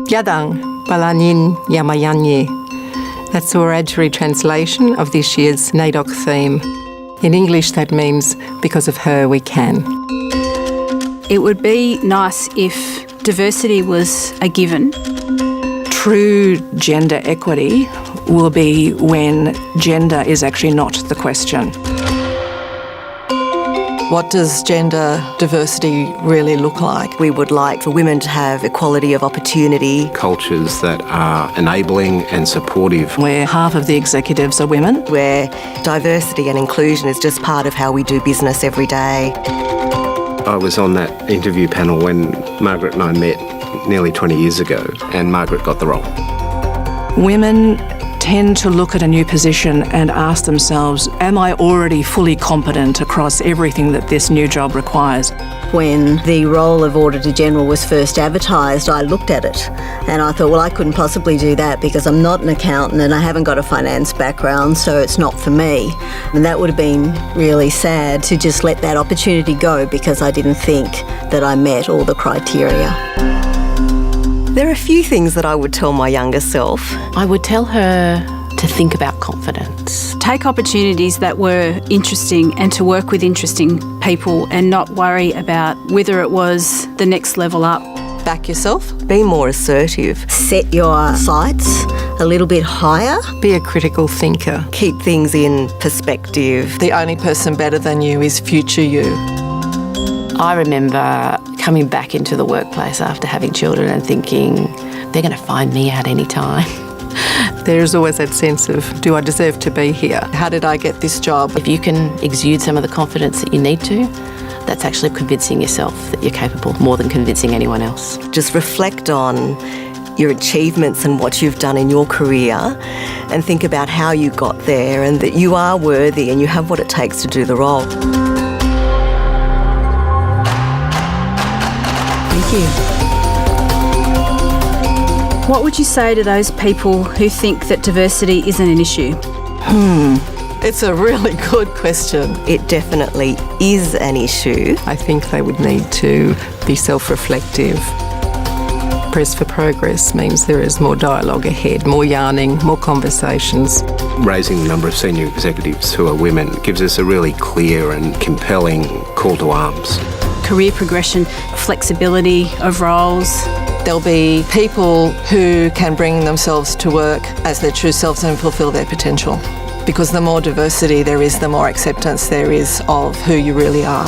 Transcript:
Yadang Balanin Yamayanye. That's the Wiradjuri translation of this year's NAIDOC theme. In English, that means, because of her, we can. It would be nice if diversity was a given. True gender equity will be when gender is actually not the question. What does gender diversity really look like? We would like for women to have equality of opportunity. Cultures that are enabling and supportive. Where half of the executives are women. Where diversity and inclusion is just part of how we do business every day. I was on that interview panel when Margaret and I met nearly 20 years ago, and Margaret got the role. Women tend to look at a new position and ask themselves, am I already fully competent across everything that this new job requires? When the role of Auditor General was first advertised, I looked at it and I thought, well, I couldn't possibly do that because I'm not an accountant and I haven't got a finance background, so it's not for me. And that would have been really sad to just let that opportunity go because I didn't think that I met all the criteria. There are a few things that I would tell my younger self. I would tell her to think about confidence. Take opportunities that were interesting and to work with interesting people and not worry about whether it was the next level up. Back yourself. Be more assertive. Set your sights a little bit higher. Be a critical thinker. Keep things in perspective. The only person better than you is future you. I remember coming back into the workplace after having children and thinking, they're going to find me out any time. There's always that sense of, do I deserve to be here? How did I get this job? If you can exude some of the confidence that you need to, that's actually convincing yourself that you're capable, more than convincing anyone else. Just reflect on your achievements and what you've done in your career and think about how you got there and that you are worthy and you have what it takes to do the role. Thank you. What would you say to those people who think that diversity isn't an issue? It's a really good question. It definitely is an issue. I think they would need to be self-reflective. Press for progress means there is more dialogue ahead, more yarning, more conversations. Raising the number of senior executives who are women gives us a really clear and compelling call to arms. Career progression, flexibility of roles. There'll be people who can bring themselves to work as their true selves and fulfil their potential. Because the more diversity there is, the more acceptance there is of who you really are.